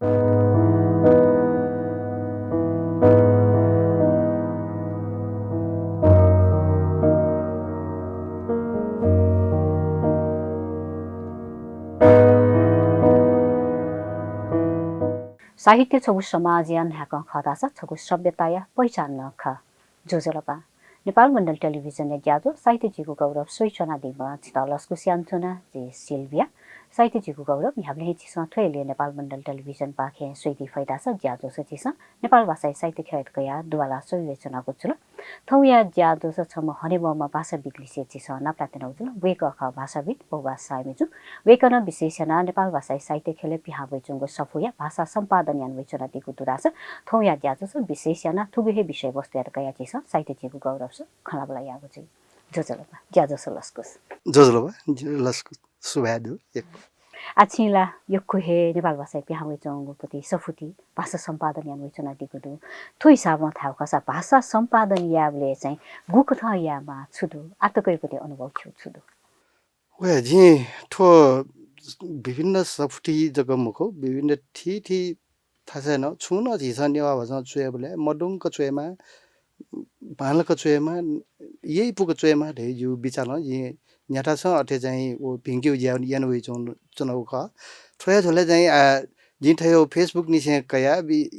साहित्य छगु समाजयान ह्याक खदासा छगु सभ्यताया पहिचान नख जोजलपा नेपाल मण्डल टेलिभिजन ज्यादो साहित्य जीवको गौरव सोइचना दिमा चितालसको स्यान्थुना जे सिल्भिया साहित्य जीवको गौरव यहाँले हेचिस थ्वेले नेपाल मण्डल टेलिभिजन पाखे सोइदी फैदास ज्यादो सचिस नेपाल भाषा साहित्य खेत गया दुवाला सोइचनाको जुल थौया ज्यादो छम हनेबमा भाषा बिग्लिसे चिस नाप्लातेन उजुल वेक अख भाषाविद बहुभा साइमेजु वेकन विशेषना नेपाल भाषा साहित्य खेले पिहा वैचुङको सफुया भाषा सम्पादन यान वैचना दिगु दुरास थौया ज्यादो विशेषना थुबेहे विषय वस्तु यार गया चिस साहित्य जीवको गौरव खलाबला यागो चाहिँ जोजलबा ज्यादो सलस्कुस जोजलबा लस्कुस सुभादु आछिला यक्को हे नेपाल भाषा पिहावे चंगुपति सफुटी भाषा सम्पादन यान वचना दिगुदु थुइ साबमा थाउ खसा भाषा सम्पादन याबले चाहिँ गुक थ यामा छुदु आतकैपति अनुभव छुदु वे जी थो विभिन्न सफुटी जगमको विभिन्न थी थासेन छुन झिसन नेवा भसन चुएबले मडुङको चुएमा भालको चुएमा यही पुको चुएमा धै जु विचार यी न्याटा छ अथे चाहिँ ओ भिङ्क्यु यान वे चुनाउ ख थोया झले चाहिँ जिठयो फेसबुक निसे कया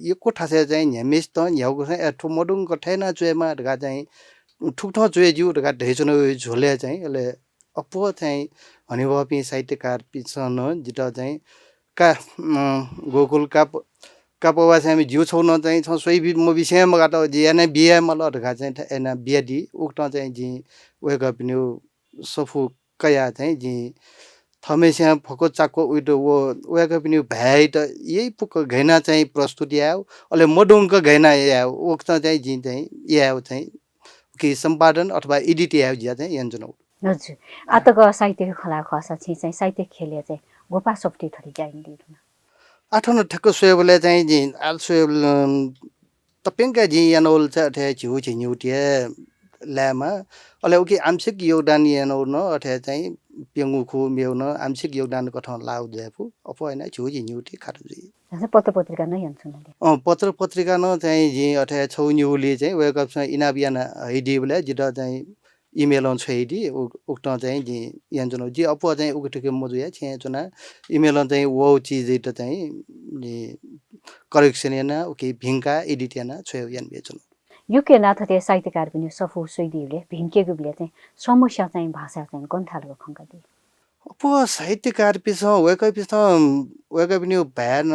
यो को ठासे चाहिँ न्यामेस त न्याउको चाहिँ ठो मडुङ कठैना चुएमा ढगा चाहिँ ठुकठो चुए जु ढगा धै चुनाउ झोले चाहिँ ले अपो चाहिँ हनिवापी साहित्यकार पिछन जिटा चाहिँ का गोकुल का पवा चाहिँ हामी जिउ छौन चाहिँ छ सोही म विषयमा गाट जियाने बिया मल ढगा चाहिँ एना बियादी उक्त चाहिँ जि वेक अप न्यू सफु कया चाहिँ जि थमेस्या फको चाको उइटो वो वेक अप न्यू भाइ त यही पुक घैना चाहिँ प्रस्तुति आयो अले मडुङको घैना आयो उक्त चाहिँ जि चाहिँ यायो चाहिँ कि सम्पादन अथवा एडिट आयो ज्या चाहिँ यन्जनो हजुर आतक साहित्य खला खसा चाहिँ साहित्य खेले चाहिँ गोपा सफ्टी थरी जाइन्दी आठन ठक्क सोयबले चाहिँ जि आल सोयब तपेंका जि यानोल छ अथे छिउ छिन्युटिए ल्यामा अले ओके आंशिक योगदान यानो न अथे चाहिँ पेंगुखु मेउन आंशिक योगदान कठन लाउ देफु अफो हैन छिउ छिन्युटि खाटुजी पत्र पत्रिका नै हन्छन् पत्र पत्रिका न चाहिँ जि अथे छौ न्युले चाहिँ वेकअप छ इनाबियान हैडिबले जिटा चाहिँ इमेल on छैडी उक्त चाहिँ जि यन्जनो जि अपो चाहिँ उकटके मजुया छे चना इमेल चाहिँ वो चीज त चाहिँ जि करेक्सन याना ओके भिंका एडिट याना छयो यान बेचन युके नाथ ते साहित्यकार पनि सफु सोइदीले भिंकेको बेला चाहिँ समस्या चाहिँ भाषा चाहिँ गन्थालको खंगदी अपो साहित्यकार पिस वेक पनि भ्यान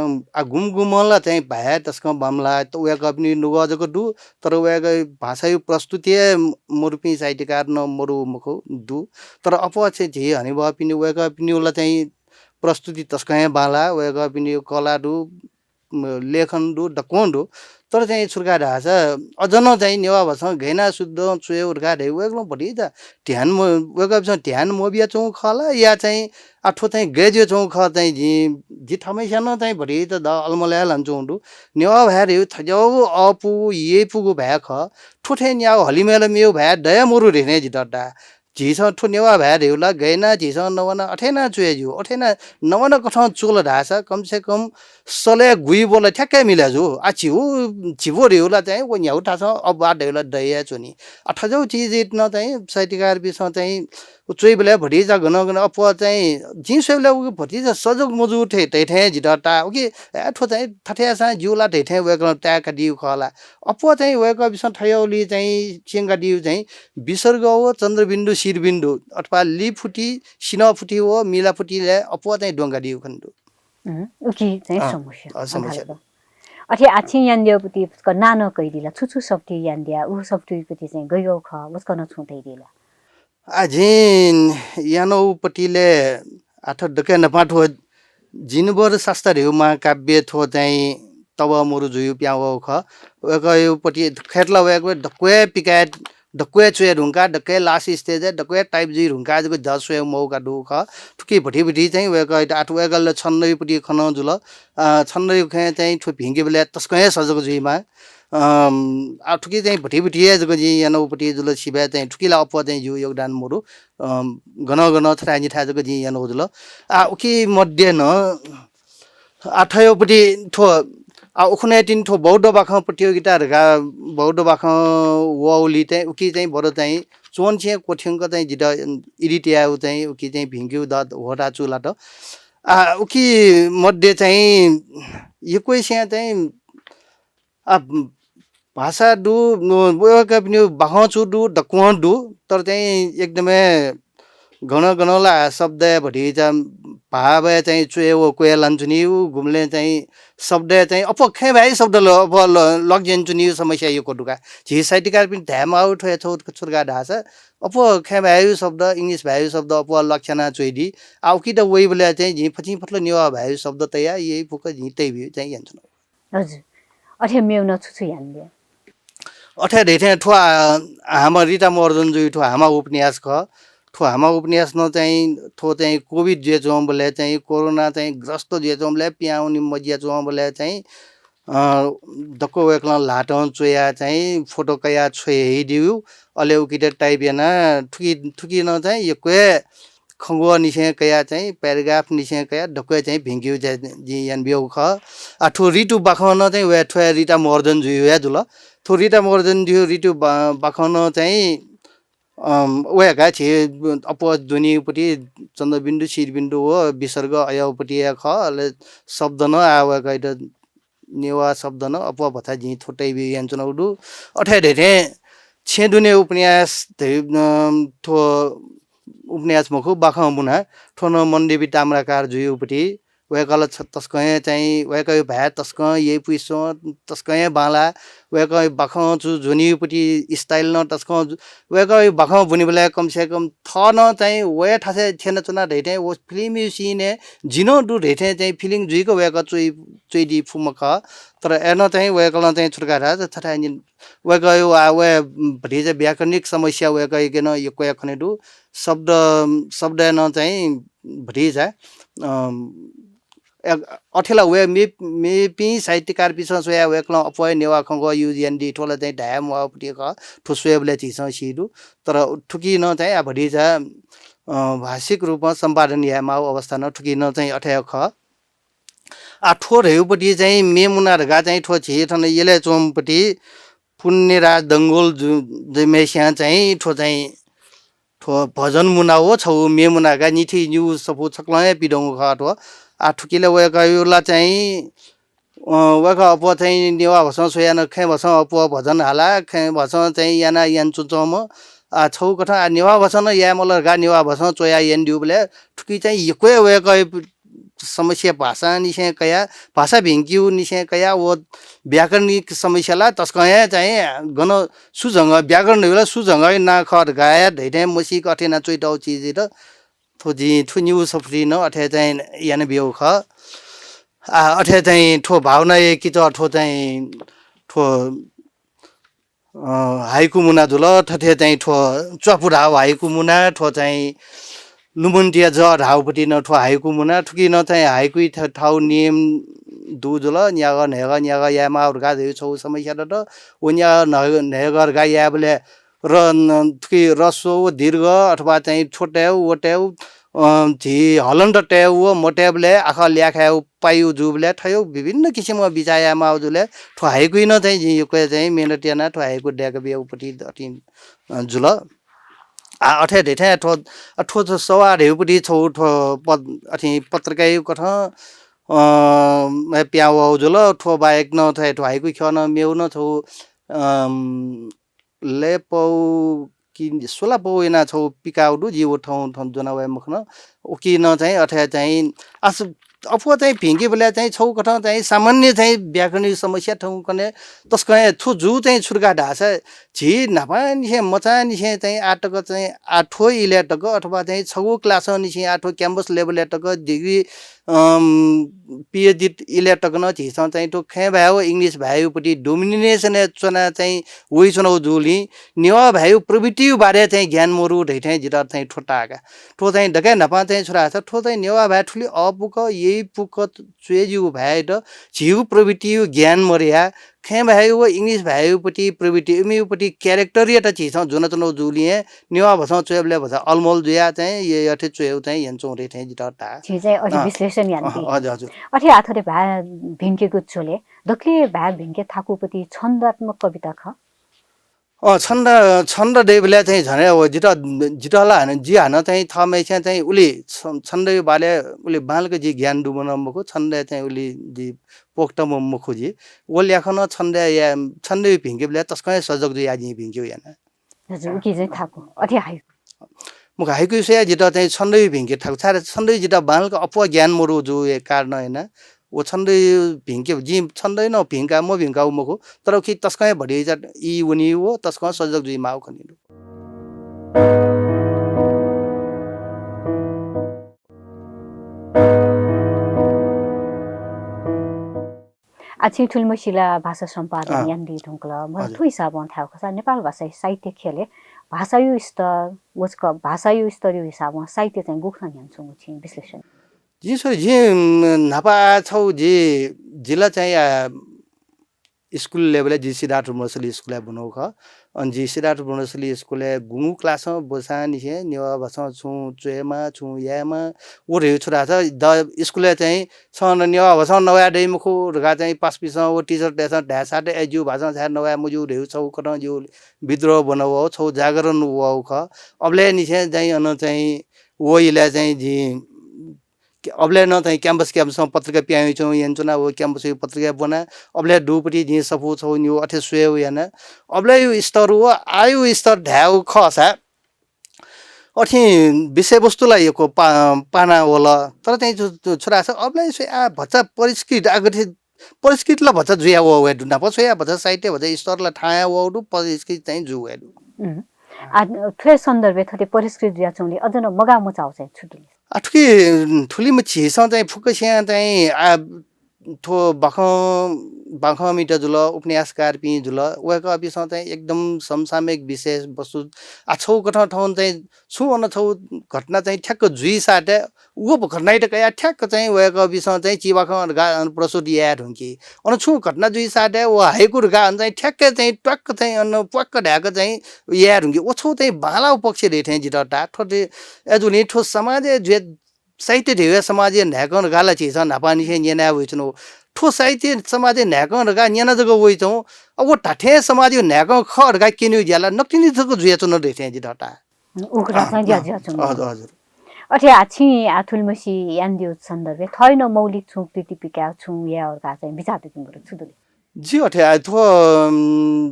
गुमगुमला चाहिँ भ्या तस्क बमला त वेक पनि नुगजको दु तर वेक भाषा यो प्रस्तुति मुरुपी साहित्यकार न मरु मुखो दु तर अपो चाहिँ जे हनि भ पनि वेक पनि उला चाहिँ प्रस्तुति तस्क बाला वेक पनि कला दु लेखन दु डकोंडु तर चाहिँ सुर्गा ढासा अजन चाहिँ नेवा भस घेना शुद्ध चुए उर्गा ढे वेगलो बढी त ध्यान वेगअप छ ध्यान मोबिया चौ खला या चाहिँ आठो चाहिँ गेजे चौ ख चाहिँ जि थमेसन चाहिँ बढी त द अलमल्या लन्चौंडु नेवा भ्यारे थजौ अपु ये पुगु भ्या ख ठुठे न्याउ हलिमेल मेउ भ्या दया मुरु रेने जि डडा झिस ठुनेवा भ्या रेउला गैना झिस नवना अठेना चुएजु अठेना नवना कठ चोल ढासा कम से कम सले गुई बोला ठ्याक्कै मिलाजु आछिउ छिबो रेउला चाहिँ ओ न्याउ ठास अब बाडेउला दया चुनी अठजौ चीज इतना चाहिँ साहित्यकार बिस चाहिँ चुइ बेला भटिजा गन गन अप चाहिँ जिसले उ भटिजा सजग मजु ठे ठे जिडटा ओके एठो चाहिँ ठठ्यासा जुला ठे वेक ट्याका दिउ खला अप चाहिँ वेक बिस ठयौली चाहिँ चेंगा दिउ चाहिँ विसर्ग हो चन्द्रबिन्दु शिरबिन्दु अथवा लिफुटी सिनफुटी हो मिलाफुटीले अप चाहिँ डोंगा दिउ खण्डु उकी चाहिँ समस्या अथे आछि यान्दियोपति नानो कइदिला छुछु सफ्टी यान्दिया उ सफ्टीपति चाहिँ गयो ख उसको न छुदै दिला आजिन यानो पटिले आठ डके नपाठो जिनबर शास्त्रहरु महाकाव्य थो चाहिँ तब मुरु जुयु प्याउ ख गयो पटि खेतला वेक डक्वे पिकाट डक्वे चुए ढुंगा डक्के लास्ट स्टेज डक्वे टाइप जी ढुंगा जको जसवे मौका दुख ठुकी भटी चाहिँ वेक आठ वेगल छन्दै पटि खन जुल छन्दै खे चाहिँ छु भिंगे बेला तस्कै सजको जुइमा ठुकी चाहिँ भटी जको जी यानो पटि जुल छिबा चाहिँ ठुकीला अप चाहिँ जु योगदान मुरु गन गन थरानी था जको जी यानो जुल उकी मध्य न आठयोपट्टि ठो उखुने तिन ठो बौद्ध बाख प्रतियोगिताहरूका बौद्ध बाख वाउली चाहिँ उकी चाहिँ बडो चाहिँ चोन छे कोठ्यङ्क चाहिँ जित इरिटिया चाहिँ उकी चाहिँ भिङ्क्यु द होटा चुला त उकी मध्ये चाहिँ एकै स्या चाहिँ भाषा डु पनि बाखचु डु दकुवा डु तर चाहिँ एकदमै गणला शब्द भरि चाहिँ भाव चाहिँ चुयो कोया लान्छुनि घुम्ले चाहिँ शब्द चाहिँ खे भाइ शब्द अब लग्जेन्चुनि समस्या यो कोटुका झि साहित्यकार पनि ध्याम आउट छौ छुर्गा ढाछ खे भाइ शब्द इङ्ग्लिस भाइ शब्द लक्षणा चोइदी आउ कि त वही बेला चाहिँ झि पछि फट्लो नेवा भाइ शब्द तया यही फुक झि तै भ्यू चाहिँ यान्छु हजुर अठे मेउन छुछु यान्ले अठे धेथे ठुवा हामा रिता मर्जन जुइ ठुवा हामा उपन्यास ख ठो हामा उपन्यास न चाहिँ ठो चाहिँ कोभिड जे चौँ बोले चाहिँ कोरोना चाहिँ ग्रस्त जे चौँ बोले प्याउनी मजिया चौँ बोले चाहिँ दक्को वेक्ल लाटौँ चोया चाहिँ फोटो कया छोए दिउ अले उकिटे टाइप याना ठुकी न चाहिँ यो कोए खङ्गुवा निसे कया चाहिँ प्याराग्राफ निसे कया ढक्कै चाहिँ भिङ्क्यु जी यान बिउ ख ठो रिटु बाखन चाहिँ वे ठो रिटा मर्जन जुइ या जुल थो रिटा मर्जन दियो रिटु बाखन चाहिँ उयोका थिए दुनिपट्टि चन्द्रबिन्दु शिरबिन्दु हो विसर्ग अयपट्टि ख शब्द न आवेका नेवा शब्द न भथा झि थोटै बिहान चुनाउडु अठे धेरै छेदुने उपन्यास थो उपन्यास मुखु बाख मुना ठोन मनदेवी ताम्राकार जुयुपट्टि वेकल तस्कय चाहिँ वेक भ्या तस्क यही पुइसो तस्कय बाला वेक बाख चु झुनीपट्टि स्टाइल न तस्क वेक बाख बुनि बेला कम से कम थ न चाहिँ वे ठासे छेन चुना ढेटे वो फिल्म सिने जिनो दु ढेटे चाहिँ फिलिङ जुइको वेक चुइदी फुमक तर एन चाहिँ वेकल चाहिँ छुर्का छठा इन्जिन वेक वे भरिज व्याकरणिक समस्या वेक केन यो कोया खनेदु शब्द न चाहिँ भरिज अठेला वे मेपी साहित्यकार पिछा सोया वेक्ल अपय नेवा खंगो युजिएनडी ठोला चाहिँ ढाम वापटी ख ठुस्वेबले चिस सिदु तर ठुकी न चाहिँ भडी जा भाषिक रूपमा सम्पादन यामा अवस्था न ठुकी न चाहिँ अठय ख ठोर हेउपटी चाहिँ मेमुनाहरुका चाहिँ ठो छे ठन यले चोमपटी पुण्यराज दंगोल जमेस्या चाहिँ ठो चाहिँ ठो भजन मुना हो छौ मेमुनाका निथि न्यू सपो छक्लय पिडौ ख ठो ठुकीले वेकयुला चाहिँ वेक अप चाहिँ नेवा भस सोयान खे भस अप भजन हाला खे भस चाहिँ याना यान चुचम छौ कथा नेवा भस न या मल गा नेवा भस चोया यान दिउबले ठुकी चाहिँ यकै वेक समस्या भाषा निसे कया भाषा भिङ्क्यु निसे कया वो व्याकरणिक समस्याला तस्कया चाहिँ गन सुजंग व्याकरण होला सुजंग ना खर गाया धैथे मसी कठेना चोइटाउ चीज र थोजी थु न्यू सफ्री न अठे चाहिँ यान बिउ ख अठे चाहिँ ठो भावना कि त ठो चाहिँ ठो हाइकु मुना जुल ठठे चाहिँ ठो चपुरा हाइकु मुना ठो चाहिँ लुमुन्टिया ज ढाउपट्टि न ठो हाइकु मुना ठुकी न चाहिँ हाइकु ठाउँ नियम दु जुल न्याग नेग न्याग यामा उर्गा देउ छौ समस्या त उन्या नेगर गा या बले र थुकी रसो दीर्घ अथवा चाहिँ छोट्याउ ओट्याउ झि हलन र ट्याउ मोट्याबले आखा ल्याखाउ पायु जुबले ठयो विभिन्न किसिमका बिचायामा जुले ठहाइकु न चाहिँ झि यो चाहिँ मेहनतियाना ठहाइकु ड्याक बिउपट्टि अति जुल अठे धेठे ठो ठो सवार हेउपट्टि छौ ठो अथि पत्रकारिता कथ प्याउ जुल ठो बाहेक न थे ठहाइकु खन मेउ न छौ लेपौ कि सोला पौना छौ पिकाउडु जीव ठाउँ ठाउँ जनावे मखन उकि न चाहिँ अठे चाहिँ आस अफो चाहिँ भिङ्गे बेला चाहिँ छौ कठ चाहिँ सामान्य चाहिँ व्याकरणिक समस्या ठाउँ कने तस्कय थु जु चाहिँ छुर्गा ढाछ झि नापा निसे मचा निसे चाहिँ आटक चाहिँ आठो इलेटक अथवा चाहिँ छगु क्लास निसे आठो क्याम्पस लेभल एटक डिग्री पीएचडी इलेटक न झिस चाहिँ तो खे भयो इंग्लिश भाइपट्टि डोमिनेसन चना चाहिँ वही चुनाउ जुली नेवा भाइ प्रवृत्ति बारे चाहिँ ज्ञान मोरु ढैठै जिरा चाहिँ ठोटाका ठो चाहिँ ढके नपा चाहिँ छोरा छ ठो चाहिँ नेवा भाइ ठुली अपुक यही पुक चुएजु भाइ त झिउ प्रवृत्ति ज्ञान मर्या खे भाई वो इंग्लिश भाई पटी प्रविटी इमी पटी कैरेक्टर त चीज जुन तनो जुलिए निवा भसा चोबले भसा अलमोल जुया चाहिँ ये अठे चोउ चाहिँ यन्चो रे थे जिटा ता छिजे अनि विश्लेषण यान्ती हजुर हजुर अठे आथरे भा भिन्केको छोले दक्ले भा भिन्के थाकुपति छन्दात्मक कविता ख छन्द छन्द देवले चाहिँ झने अब जिटला हान जी हान चाहिँ थमै चाहिँ उली छन्द बाले उली बालको जी ज्ञान डुबन मको छन्द चाहिँ उली जी पोक्त मखो जी ओ लेखन छन्द या छन्द भिङ्के तस्कै सजग जो याजी भिङ्क्यो याना हजुर के चाहिँ थाकु अठे हाइ मुख हाइकु से जिटा चाहिँ छन्द भिङ्के थाकु छारे छन्द जिटा बालको अपवा ज्ञान मरो जो ए कारण हैन वो छन्द भिङ्के जी छन्द न भिङ्का म भिङ्का मको तर कि तस्कै भडी इ उनी हो तस्कै सजग जुइ माउ खनिनु आछि ठुलमसिला भाषा सम्पादन यान्दी ढुङ्कला म थु हिसाबमा थाहा खसा नेपाल भाषा साहित्य खेले भाषायु स्तर उसको भाषायु स्तरीय हिसाबमा साहित्य चाहिँ गुख्न यान्छु छि विश्लेषण जी सर जी नापा छौ जी जिल्ला चाहिँ स्कुल लेभल जी सिद्धार्थ मोनसली स्कुल बनाउ ख अनि जी सिद्धार्थ मोनसली स्कुल गुङु क्लास बसानी छे नेवा भसा छु चेमा छु यामा ओ रे छोरा छ द स्कुल चाहिँ सन नेवा भसा नया डे मुखु रगा चाहिँ पास पिस ओ टीचर देसा ढासाटे एजु भाषा छ नया मुजु रे छौ कन जो विद्रोह बनाउ छौ जागरण वाउ ख अबले नि छे चाहिँ अन चाहिँ ओइले चाहिँ जी अबले न चाहिँ क्याम्पस पत्रिका प्याइ छौ यन्चुना वो क्याम्पस पत्रिका बना अबले डुपटी जी सपु छौ न्यू अठे सुयो याना अबले यो स्तर हो आयु स्तर ढ्याउ खसा अठि विषय वस्तुलाई यो पाना होला तर चाहिँ छोरा छ अबले से आ भच्चा परिस्कृत आगथे परिस्कृतला भच्चा जुया हो डुना पछया भच्चा साहित्य भच्चा स्तरला ठाया हो दु परिस्कृत चाहिँ जुवेडु आ थ्रे सन्दर्भ थते परिस्कृत ज्या चौले अझ न मगा मचाउ चाहिँ छुटुले अठुकी ठुली मछि चाहिँ फुकसिया चाहिँ आ थो बाख मिटर जुल उपन्यासकार पि जुल वका अपिस चाहिँ एकदम समसामयिक विशेष वस्तु आछौ कठा ठाउँ चाहिँ छु अन छौ घटना चाहिँ ठ्याक्क जुइ साटे उ घटना त कया ठ्याक्क चाहिँ वका अपिस चाहिँ चिबाख प्रसुत या ढुङ्की अन छु घटना जुइ साटे व हाइको गा चाहिँ ठ्याक्क चाहिँ ट्वाक्क चाहिँ अन प्वाक्क ढाक चाहिँ या ढुङ्की ओछौ चाहिँ बाला पक्ष रेठे जिटा ठोटे एजुनी ठो समाज जे साहित्य ढेवे समाज न्याकन गाला छिस नापानी छे न्याना होइछनो ठो साहित्य समाज न्याकन गा न्याना जग होइछौ अब ठाठे समाज न्याक खर गा किन्यु ज्याला नक्तिनी जग जुएछनो रेठे जि डटा उखरा चाहिँ ज्या ज्या छु हजुर हजुर अठे आछि आथुलमसी यान्दिउ सन्दर्भ थैन मौलिक छु कृतिपिका छु या अर्का चाहिँ विचार तिम्रो छुदुले जी अठे थो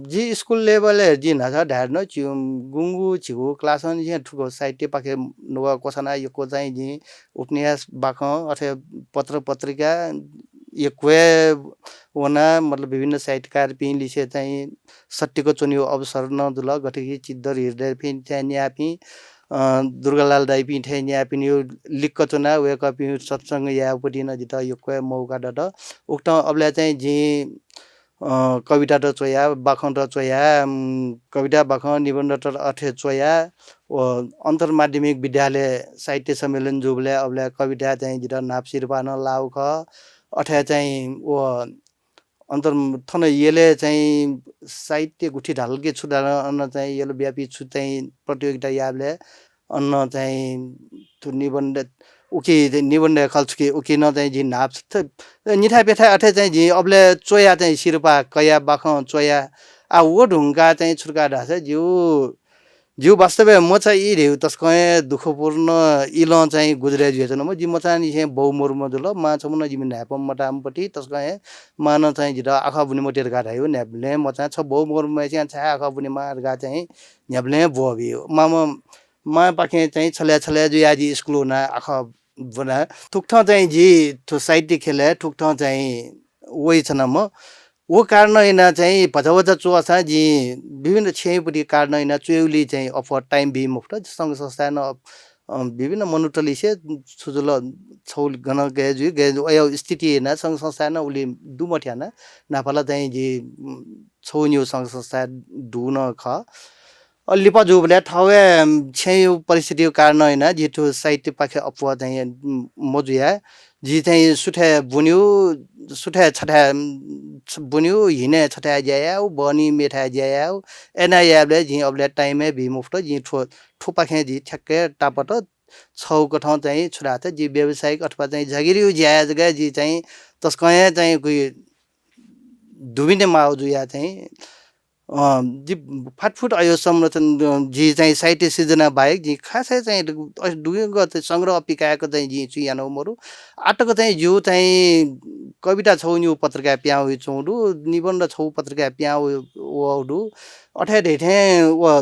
जी स्कुल लेभल जी नजा ढाड न छु गुंगु छिगु क्लास न जे ठुको साहित्य पाके नवा कोसना यको चाहिँ जी उपन्यास बाख अठे पत्र पत्रिका ये क्वे वना मतलब विभिन्न साहित्यकार पिन लिसे चाहिँ सत्यको चुनियो अवसर न दुल गठकी चिद्दर हृदय पिन चाहिँ न्यापी दुर्गालाल दाई पिन थे न्यापी यो लिक्क चुना वे कपि सत्संग या पटी न जिता यो क्वे मौका डड उक्त अबले चाहिँ जी कविता त चोया बाखन त चोया कविता बाखन निबन्ध त अठे चोया अन्तर माध्यमिक विद्यालय साहित्य सम्मेलन जुबले अबले कविता चाहिँ जिता नापसिर पान लाउ ख अठे चाहिँ वो अन्तर थन येले चाहिँ साहित्य गुठी ढालके छुडाल अन्न चाहिँ येलो व्यापी छु चाहिँ प्रतियोगिता याबले अन्न चाहिँ थु निबन्ध उकी निबन्ध खल्चके उकी न चाहिँ जी नाप निठा पेठा अठे चाहिँ जी अबले चोया चाहिँ सिरपा कया बाख चोया आ वो ढुङ्गा चाहिँ छुर्का ढाछ जिउ वास्तव म चाहिँ इ रेउ तस्कै दुःखपूर्ण इल चाहिँ गुजरे जुएछन म जी मचा नि चाहिँ बहु मोर्म जुल मा छमुन जिम न्यापम मटामपट्टि तस्कै मान चाहिँ जिरा आखा बुनि मटेर गाठायो न्यापले मचा छ बहु मोर्म चाहिँ छा आखा बुनि मारगा चाहिँ न्यापले बोबियो मा पाखे चाहिँ छल्या जुयाजी स्कुल ना आखा बना ठुक्ठ चाहिँ जी थो साहित्य खेले ठुक्ठ चाहिँ वही छन म वो कारण हैन चाहिँ भजवज चोसा जी विभिन्न छेपटी कारण हैन चुउली चाहिँ अफर टाइम बी मुफ्त संघ संस्था न विभिन्न मनुटली से सुजुल छौल गन गए जु गए अयो स्थिति हैन संघ संस्था न उली दुमठ्याना नाफाला चाहिँ जी छौन्यु संघ संस्था दुन ख लिपा जो बोले ठावे छे परिस्थिति कारण हैन जिठो साहित्य पाखे अपवा चाहिँ मजुया जी चाहिँ सुठे बुन्यो सुठे छठा बुन्यो हिने छठा जाया बनी मेठा जाया एना याबले जी अबले टाइममे भी मुफ्त जी ठो पाखे जी ठ्याक्कै टापट छौको ठाउँ चाहिँ छुरा छ जी व्यावसायिक अथवा चाहिँ जागिरी ज्याया जग्गा जी चाहिँ तस्कया चाहिँ कोही दुबिने माउजु या चाहिँ जी फाटफुट आयो संरक्षण जी चाहिँ साहित्य सिर्जना बाहेक जी खासै चाहिँ डुगेको सङ्ग्रह पिकाएको चाहिँ जी छु यानो मरु आटको चाहिँ जो चाहिँ कविता छौ न्यू पत्रिका प्याउ चौडु निबन्ध छौ पत्रिका प्याउ ओडु अठे ढेठे व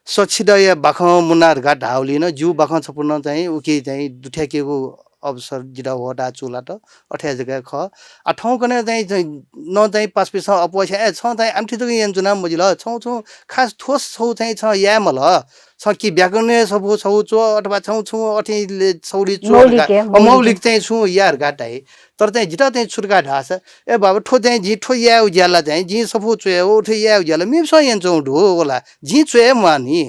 सच्छिदय बाख मुन्नार घाट ढाउलिन जु बाख छपुन चाहिँ उकि चाहिँ दुठ्याकेको अवसर जिरा वटा चुला त अठ्या जग्गा ख आ ठाउँ कने चाहिँ न चाहिँ पाँच पैसा अपवास ए छ चाहिँ आमठी त यन चुना मजिल छौ छौ खास ठोस छौ चाहिँ छ या मल छ कि व्याकरण सबु छौ चो अथवा छौ छु अठीले छौडी चो मौलिक चाहिँ छु यार घाट है तर चाहिँ जिटा चाहिँ छुर्का ढास ए बाबा ठो चाहिँ जी ठो या उज्याला चाहिँ जी सबु चो ओ ठो या उज्याला मिस यन चौ ढो होला जी चो मानी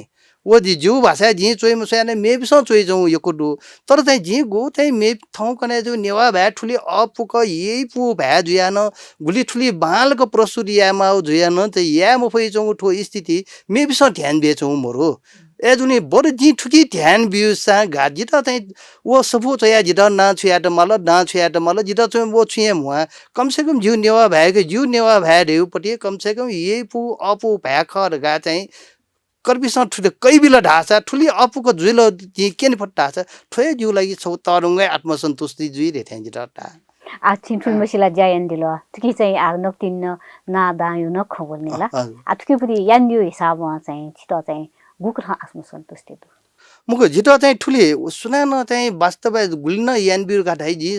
वो जी जो भाषा जी चोइ मुसाने मे बिसो चोइ जाउँ यो कुडु तर चाहिँ जी गो चाहिँ मे ठाउँ कने जो नेवा भए ठुली अपुक यही पु भए जुयान गुली ठुली बालको प्रस्तुति यामा जुयान त या मफै जाउँ ठो स्थिति मे बिसो ध्यान बेचौँ मोरो ए जुनी बरु जी ठुकी ध्यान बिउसा घाट जिता चाहिँ वो सबु चया जिता ना छुयाट मल जिता चो वो छुए मुआ कम से कम जिउ नेवा भएको जिउ नेवा भए रेउपट्टि कम से कम यही पु अपु भए खर गा चाहिँ कर्बिसँग ठुलो कै बिल ढाँचा ठुली अपुको जुइलो के नि फट्टा छ ठोय जिउ लागि छौ तरुङ्गै आत्मसन्तुष्टि जुइ रेथ्यां जिटा आ छिन्ठुल मसिला जायन दिल तुकी चाहिँ आ नक्तिन ना दायो न खबल्नेला आ तुकी पुरी यान्दियो हिसाबमा चाहिँ छिटो चाहिँ गुक्र आत्मसन्तुष्टि दु मुको जिटो चाहिँ ठुली सुनान चाहिँ वास्तव गुलिन यान बिर घाटाइ जी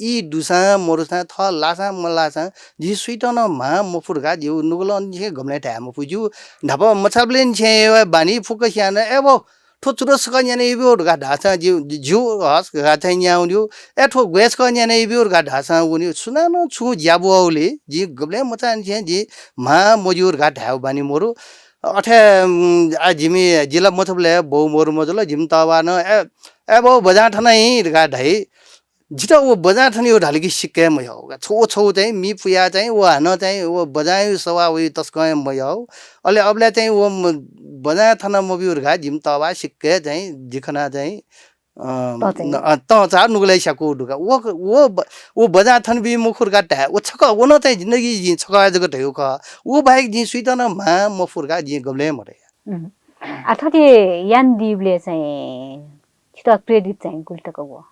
ई दुसा मोरसा थ लासा मलासा जी सुइटन मा मफुरगा जिउ नुगलन जे गमले ठा मफुजु ढप मछाबलेन छे बानी फुकस यान एबो ठोचुरो सक याने बिर घाटा जिउ जिउ हस घाटा न्याउन्यो एठो ग्वेस क याने बिर घाटा उनी सुनान छु ज्याबुले जी गमले मचान छे जी मा मजुर घाटा बानी मोरु अठे जिमी जिला मतबले बहु मोर मजल जिम तवान ए बहु बजा ठनै गा ढै जिटा वो बजा ठनै ओ ढालकी सिक्के म हो छौ छौ चाहिँ मी पुया चाहिँ वो हन चाहिँ वो बजाय सवा उ तस्कय म हो अले अबले चाहिँ वो बजा ठना मबिउर गा जिम तवा सिक्के चाहिँ जिखना चाहिँ त चार नुगले सको दुगा वो बजा थन बि मुखुर गाटा वो छक वो न चाहिँ जिन्दगी जी छका जगत हो क वो बाहेक जी सुइतन मा मफुरगा जी गमले मरे अथाके यान दिबले चाहिँ छिटो क्रेडिट चाहिँ गुल्टको हो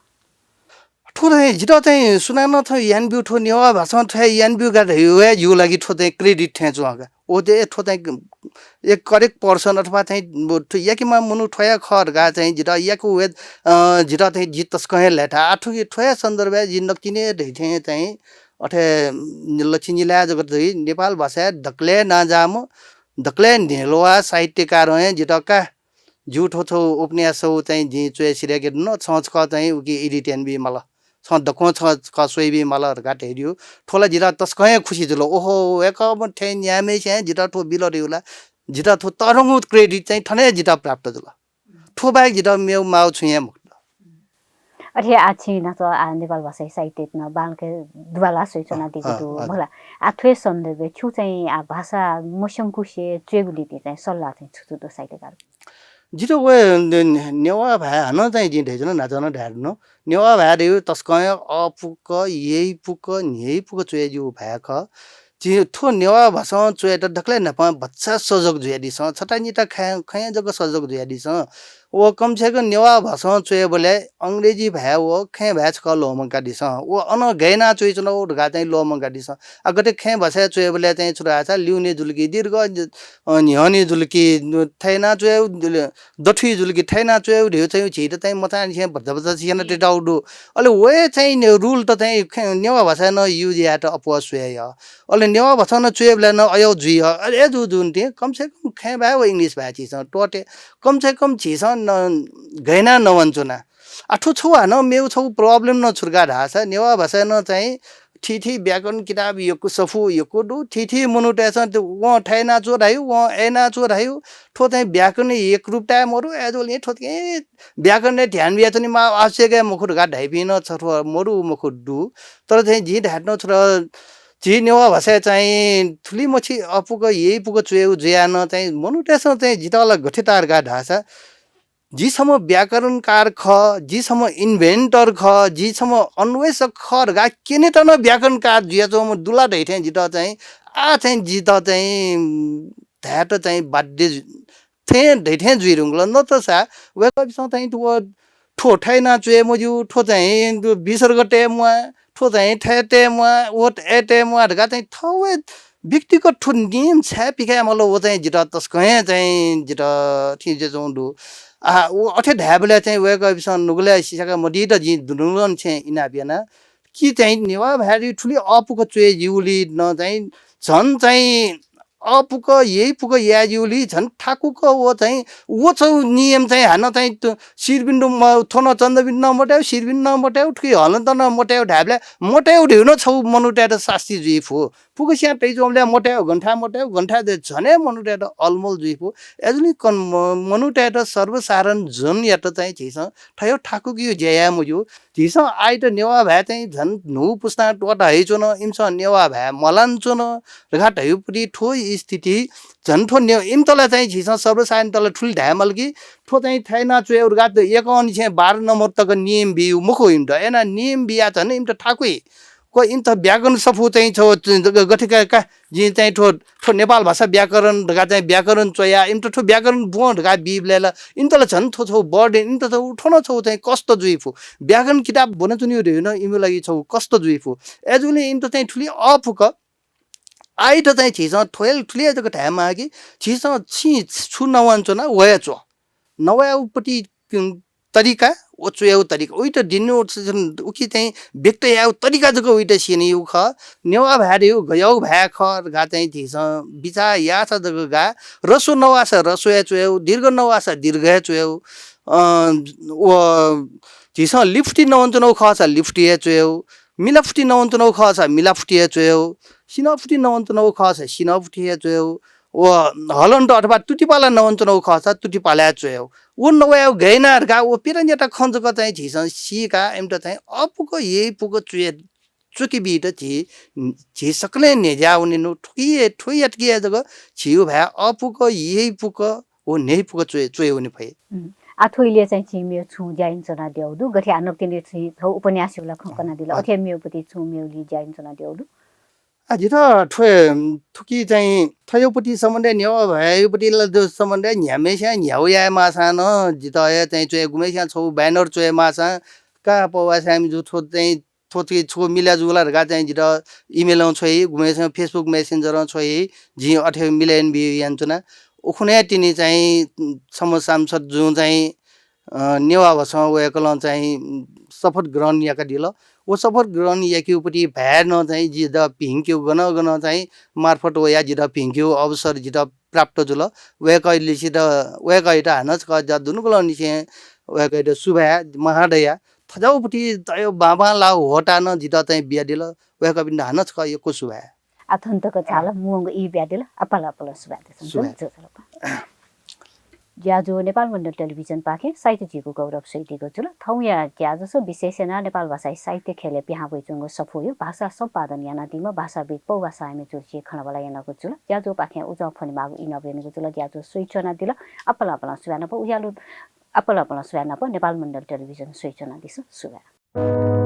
ठोरे जिटा चाहिँ सुनान थ यान बिउ ठो नेवा भाषा थ यान बिउ गा हे यु लागि ठो चाहिँ क्रेडिट थे जुगा ओ दे ठो चाहिँ एक करेक्ट पर्सन अथवा चाहिँ याकिमा मुनु ठया खर गा चाहिँ जिटा याको वे जिटा चाहिँ जितस कहे लेठा आठु कि ठया सन्दर्भ जिन्दकिने ढेथे चाहिँ अठे लछिनिला जगत नेपाल भाषा दक्ले नाजाम दक्ले नेलोवा साहित्यकार हैं जिटा का झुठो थो उपन्यास चाहिँ जी चोय सिरेके न छच क चाहिँ उकी एडिटेन बि मला छ दको छ कसोइ बि मला घाट हेरियो ठोला जिरा तस्कय खुशी जुलो ओहो एक थे न्यामे छ जिरा ठो बिल रेउला जिरा थो तरंगु क्रेडिट चाहिँ ठने जिरा प्राप्त जुला ठो बाहेक जिरा मेउ माउ छुया अरे आछि न त नेपाल भाषा साहित्य न बालके दुवाला सोचना दिगु मला आथ्वे सन्दर्भ छु चाहिँ आ भाषा मसंकुशे चेगुलिति चाहिँ सल्लाह चाहिँ छु त साहित्यकार जिरो वे नेवा भए हन चाहिँ जी ढेजन नाचन ढाड्नु नेवा भए रे तस्कय अपुक यही पुक न्यही पुक चोय जु भए ख जी थो नेवा भाषा चोय त ढकले नपा बच्चा सजग जुयादि छ छटा निटा खया जग सजग जुयादि छ वो कम से कम नेवा भाषा चोय बोले अंग्रेजी भए वो खे भए छ लो मंका दिस वो अन गैना चोय चनो ढगा चाहिँ लो मंका दिस अगते खे भाषा चोय बोले चाहिँ छुरा छ ल्युने जुलकी दीर्घ न्यहने जुलकी थैना चोय दठी जुलकी थैना चोय ढ्यु चाहिँ छिट चाहिँ मचान छ बच्चा बच्चा छिन टेटाउडु अले वे चाहिँ रुल त चाहिँ नेवा भाषा न युज या त अपवास सोय अले नेवा भाषा न चोय बोले न अयो जुइ अरे जु जुन ते कम से कम खे भए वो इंग्लिश भए छिस टोटे कम से कम छिस गैना नवञ्चुना आठो छौ हन मेउ छौ प्रब्लम न छुर्गा ढाछ नेवा भाषा न चाहिँ ठिठी व्याकरण किताब यको सफु यको दु ठिठी मनुटेसन व ठैना चोरायु व एना चोरायु ठो चाहिँ व्याकरण एक रूपटा मरु एजोल ठो व्याकरण ध्यान बियाचनि मा आवश्यक मुखुर गा ढाइपिन छ मरु मुखुर दु तर चाहिँ जी ढाट्न छ जी नेवा भाषा चाहिँ ठुली मछि अपुक यही पुक चुएउ ज्यान चाहिँ मनुटेसन चाहिँ जितला गठितार गा ढासा जीसम्म व्याकरणकार ख जीसम्म इन्भेन्टर ख जीसम्म अन्वेषक ख गा केने त न व्याकरणकार जियाचो म दुला ढैठे जित चाहिँ आ चाहिँ जित चाहिँ ध्याट चाहिँ बाध्य थे ढैठे जुइरुङल न त सा वेकबिसँग चाहिँ ठो ठैना चुए मजु ठो चाहिँ विसर्ग टेमुआ ठो चाहिँ ठेटे मुआ ओट एटे मुआ ढगा चाहिँ थवे व्यक्तिगत ठो नियम छ पिका मलाई वो चाहिँ जित तस्कहे चाहिँ जित ठिजे जोंडु वो अठे ढाबले चाहिँ वेकबिसँग नुगले सिसाका मदि त जि दुनुलन छ इना बिना कि चाहिँ नेवा भारी ठुली अपुको चुए जिउली न चाहिँ झन चाहिँ अपुक यही पुक या जिउली झन ठाकुक वो चाहिँ वो छ नियम चाहिँ हान चाहिँ शिरबिन्दु थोन चन्द्रबिन्दु नमोट्याउ शिरबिन्दु नमोट्याउ ठुकी हलन त नमोट्याउ ढाबले मोट्याउ ढेउन छौ मनुट्याट शास्त्री जुइफो पुगसिया पेजोमले मोट्याउ घण्टा दे झने मनुट्याट अलमोल जुइफो एजुली कन मनुट्याट सर्वसाधारण जन यात चाहिँ छिस ठयो ठाकुक यो ज्या मुजु छिस आइट नेवा भए चाहिँ झन नु पुस्ता टोटा हैचोन इमस नेवा भए मलान चोन रघाट हयुपुटी ठो स्थिति झन ठो ने इमतला चाहिँ छिस सर्वसाधारण तल ठुल ढामल कि ठो चाहिँ थैना चुए उर्गात एक अनि छ 12 नम्बर तक नियम बिउ मुखो इमट एना नियम बिया झन इमट ठाकुई को इन्त व्याकरण सफु चाहिँ छो गठिका जी चाहिँ ठो नेपाल भाषा व्याकरण ढगा चाहिँ व्याकरण चोया इन्त ठो व्याकरण बो ढगा बिबलेला इन्तले झन् थो छौ बर्ड इन्त त उठन छौ चाहिँ कस्तो जुइफु व्याकरण किताब बन चुनि रेन इमो लागि छौ कस्तो जुइफु एजुले इन्त चाहिँ ठुली अफुक आइट चाहिँ छिस ठोयल ठुली जको ढामा कि छिस छि छु नवान्चो न वयाचो नवाउपटी तरिका ओ चुयाउ तरिका उइट दिनु उकि चाहिँ व्यक्त याउ तरिका जको उइट सिने यु ख नेवा भार्यु गयौ भा ख गा चाहिँ थिस बिचा या छ जको गा रसो नवास रसो या चुयाउ दीर्घ नवास दीर्घ या चुयाउ ओ थिस लिफ्टी नवन्त नौ ख छ लिफ्टी या चुयाउ मिलाफुटी नवन्त नौ ख छ मिलाफुटी या चुयाउ सिनाफुटी नवन्त नौ ख छ सिनाफुटी या चुयाउ ओ हलन्ड अथवा तुटिपाला नवन्त नौ ख छ तुटिपाला चुयाउ वो नवाउ गैनार गा वो पिरन्यटा खञ्जको चाहिँ छिस सिका एमटा चाहिँ अपुको यही पुको चुए चुकी बिट छि सकले नेजा उनि नु ठुकिए ठुयत किए जग छिउ भए अपुको यही पुको ओ नेही पुको चुए उनि भए आथोइले चाहिँ छिमेउ छु ज्याइन्छना देउदु गठि आनक्तिले छि थौ उपन्यासला खकना दिल अथे मेउपति छु मेउली ज्याइन्छना देउदु आज त ठुकी चाहिँ थयोपट्टि सम्बन्ध न्याउ भएपट्टि ल सम्बन्ध न्यामेस्या न्याउया माछा न जितया चाहिँ चोय गुमेस्या छौ ब्यानर चोय माछा का पवासा हामी जो थो चाहिँ थोति छो मिला जुला गा चाहिँ जित इमेल छोइ गुमेस्या फेसबुक मेसेन्जर छोइ जि अठे मिलेन बि यान्चना उखुने तिनी चाहिँ समसांसद जो चाहिँ नेवा भस वेकल चाहिँ शपथ ग्रहण याका दिल वो शपथ ग्रहण याकिउपट्टि भ्या न चाहिँ जित भिङ्क्यौ गन चाहिँ मार्फत वया जित भिङ्क्यौ अवसर जित प्राप्त जुल वेकैले सित वेकै त हानस क ज दुनुकल निसे वेकै त सुभा महादया थजाउपट्टि तयो बाबा ला होटा न जित चाहिँ बिया दिल वेकै बिन हानस क यो सुभा अथन्तक छाल मुंग इ बिया दिल अपला अपला सुभा त्यसो ज्याजो नेपाल मण्डल टेलिभिजन पाखे साहित्य जीको गौरव सैतिको जुल थौया ज्याजो विशेषना नेपाल भाषा साहित्य खेले पिहा बैचुंगो सफुयो भाषा सम्पादन याना दिम भाषाविद पौभाषा हामी जुर्ची खणबला यानाको जुल ज्याजो पाखे उज फनि मागु इनबेनको जुल ज्याजो सूचना दिल अपला अपला सुवाना प उयालु अपला अपला सुवाना प नेपाल मण्डल टेलिभिजन सूचना दिस सुवा